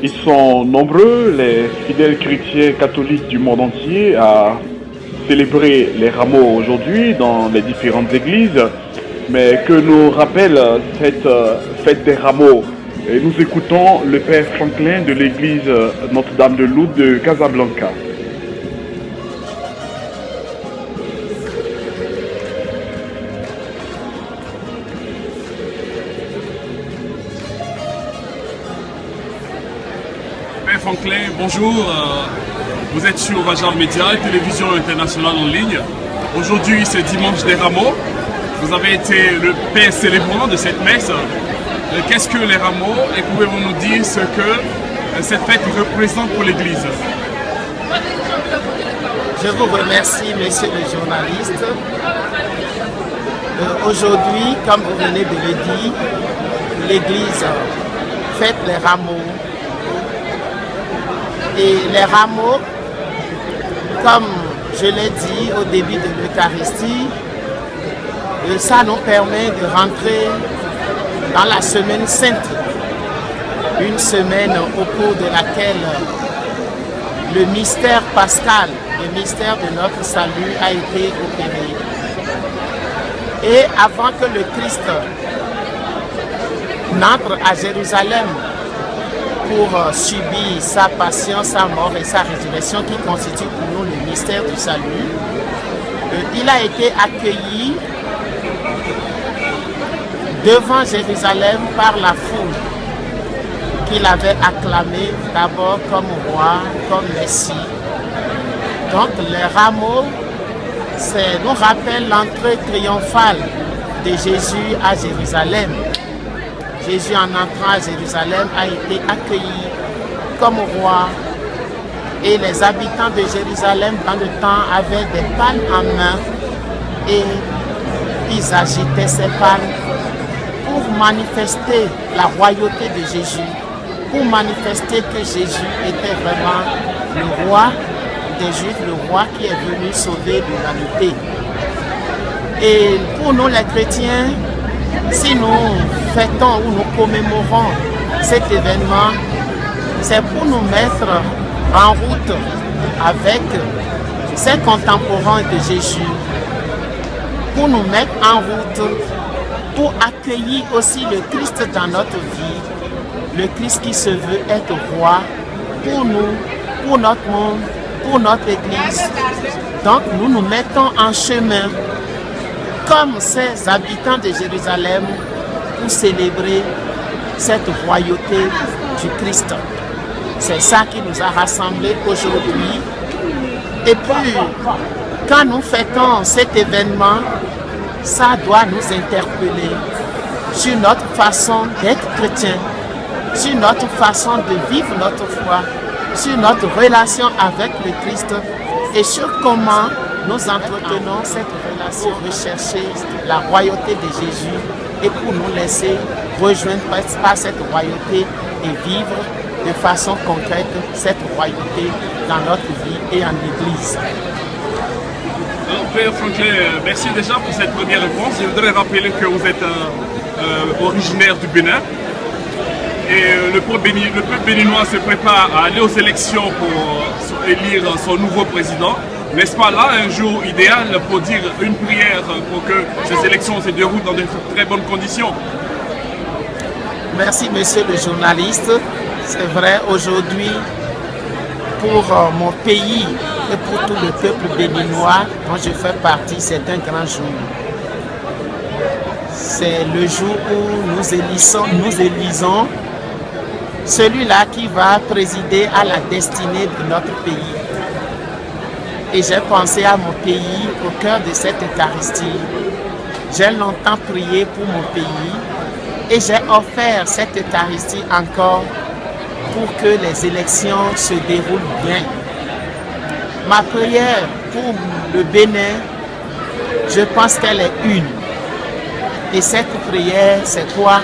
Ils sont nombreux, les fidèles chrétiens catholiques du monde entier, à célébrer les rameaux aujourd'hui dans les différentes églises, mais que nous rappelle cette fête des rameaux. Et nous écoutons le Père Franklin de l'église Notre-Dame de Lourdes de Casablanca. Père Franklin, bonjour. Vous êtes sur Vajal Média, télévision internationale en ligne. Aujourd'hui, c'est dimanche des rameaux. Vous avez été le père célébrant de cette messe. Qu'est-ce que les rameaux et pouvez-vous nous dire ce que cette fête représente pour l'Église? Je vous remercie, messieurs les journalistes. Aujourd'hui, comme vous venez de le dire, l'Église fête les rameaux. Et les rameaux, comme je l'ai dit au début de l'Eucharistie, ça nous permet de rentrer dans la semaine sainte, une semaine au cours de laquelle le mystère pascal, le mystère de notre salut a été opéré. Et avant que le Christ n'entre à Jérusalem pour subir sa passion, sa mort et sa résurrection qui constitue pour nous le mystère du salut, il a été accueilli devant Jérusalem par la foule qu'il avait acclamé d'abord comme roi, comme Messie. Donc les rameaux nous rappellent l'entrée triomphale de Jésus à Jérusalem. Jésus en entrant à Jérusalem a été accueilli comme roi et les habitants de Jérusalem dans le temps avaient des palmes en main et ils agitaient ces palmes pour manifester la royauté de Jésus, pour manifester que Jésus était vraiment le roi des Juifs, le roi qui est venu sauver l'humanité. Et pour nous les chrétiens, si nous fêtons ou nous commémorons cet événement, c'est pour nous mettre en route avec ces contemporains de Jésus, pour nous mettre en route, pour accueillir aussi le Christ dans notre vie, le Christ qui se veut être roi pour nous, pour notre monde, pour notre Église. Donc nous nous mettons en chemin comme ces habitants de Jérusalem pour célébrer cette royauté du Christ. C'est ça qui nous a rassemblés aujourd'hui. Et puis, quand nous fêtons cet événement, ça doit nous interpeller sur notre façon d'être chrétien, sur notre façon de vivre notre foi, sur notre relation avec le Christ et sur comment nous entretenons cette relation, rechercher la royauté de Jésus et pour nous laisser rejoindre par cette royauté et vivre de façon concrète cette royauté dans notre vie et en Église. Alors, Père Franklin, merci déjà pour cette première réponse. Je voudrais rappeler que vous êtes originaire du Bénin. Et le peuple béninois se prépare à aller aux élections pour élire son nouveau président. N'est-ce pas là un jour idéal pour dire une prière pour que ces élections se déroulent dans de très bonnes conditions? Merci monsieur le journaliste. C'est vrai, aujourd'hui, pour mon pays et pour tout le peuple béninois dont je fais partie, c'est un grand jour. C'est le jour où nous élisons celui-là qui va présider à la destinée de notre pays. Et j'ai pensé à mon pays au cœur de cette Eucharistie. J'ai longtemps prié pour mon pays et j'ai offert cette Eucharistie encore pour que les élections se déroulent bien. Ma prière pour le Bénin, je pense qu'elle est une. Et cette prière, c'est quoi?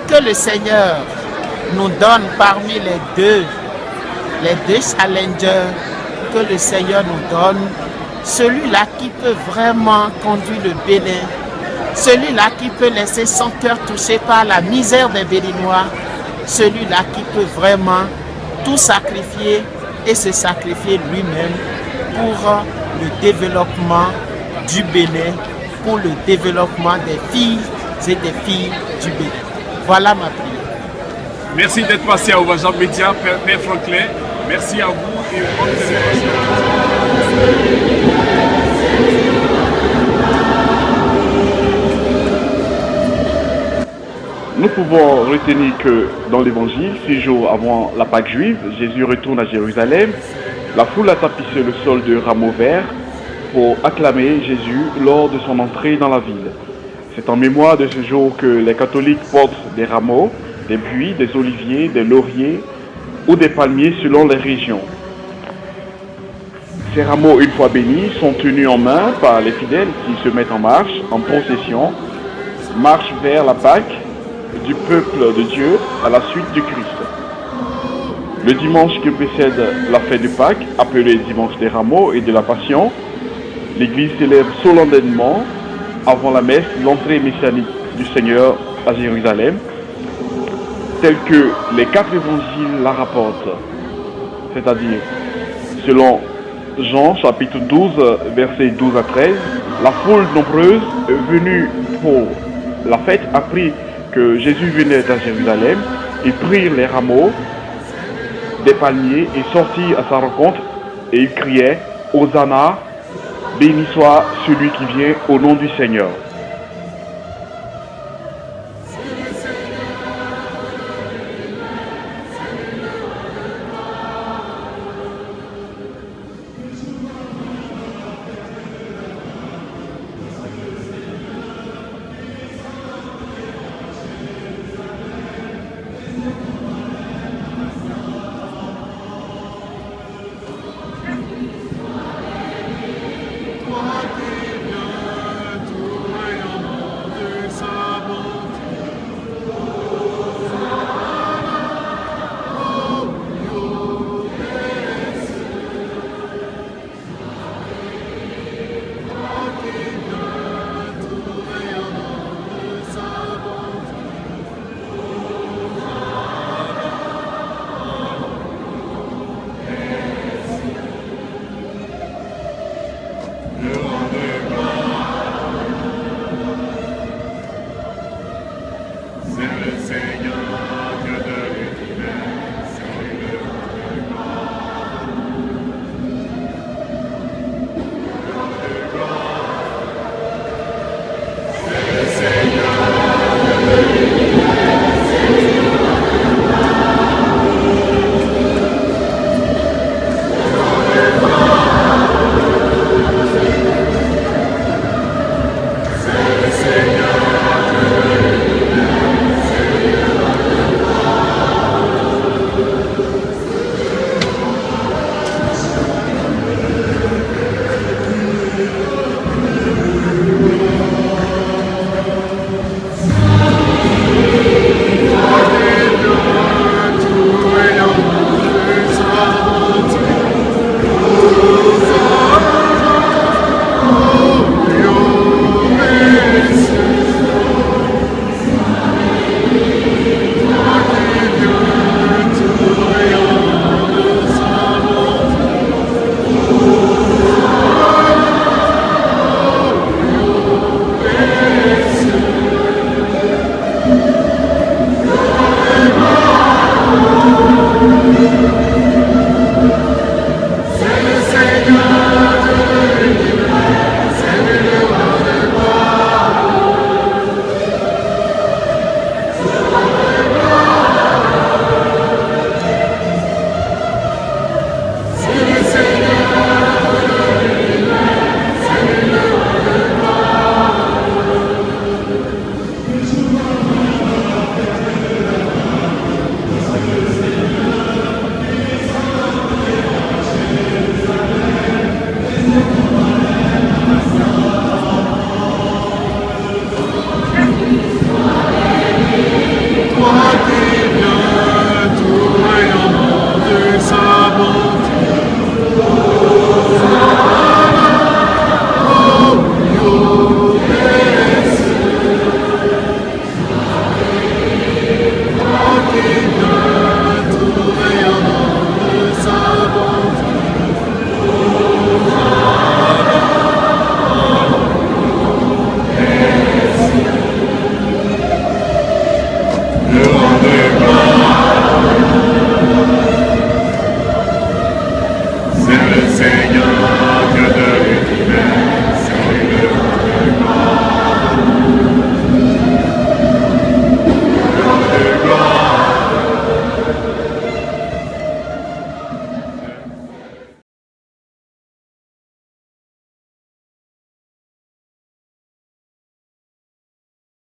Que le Seigneur nous donne parmi les deux challengers, que le Seigneur nous donne celui-là qui peut vraiment conduire le Bénin, celui-là qui peut laisser son cœur touché par la misère des Béninois, celui-là qui peut vraiment tout sacrifier et se sacrifier lui-même pour le développement du Bénin, pour le développement des filles et des filles du Bénin. Voilà ma prière. Merci d'être passé à Ovajam Média, Père Franklin. Merci à vous et bonne célébration. Nous pouvons retenir que dans l'évangile, 6 jours avant la Pâque juive, Jésus retourne à Jérusalem. La foule a tapissé le sol de rameaux verts pour acclamer Jésus lors de son entrée dans la ville. C'est en mémoire de ce jour que les catholiques portent des rameaux, des buis, des oliviers, des lauriers ou des palmiers selon les régions. Ces rameaux, une fois bénis, sont tenus en main par les fidèles qui se mettent en marche, en procession, marchent vers la Pâque du peuple de Dieu à la suite du Christ. Le dimanche qui précède la fête de Pâques, appelé dimanche des rameaux et de la Passion, l'Église célèbre solennellement, avant la messe, l'entrée messianique du Seigneur à Jérusalem, telle que les 4 évangiles la rapportent. C'est-à-dire, selon Jean chapitre 12, versets 12 à 13, la foule nombreuse venue pour la fête apprit que Jésus venait à Jérusalem et prirent les rameaux des palmiers et sortit à sa rencontre et il criait « Hosanna, béni soit celui qui vient au nom du Seigneur ».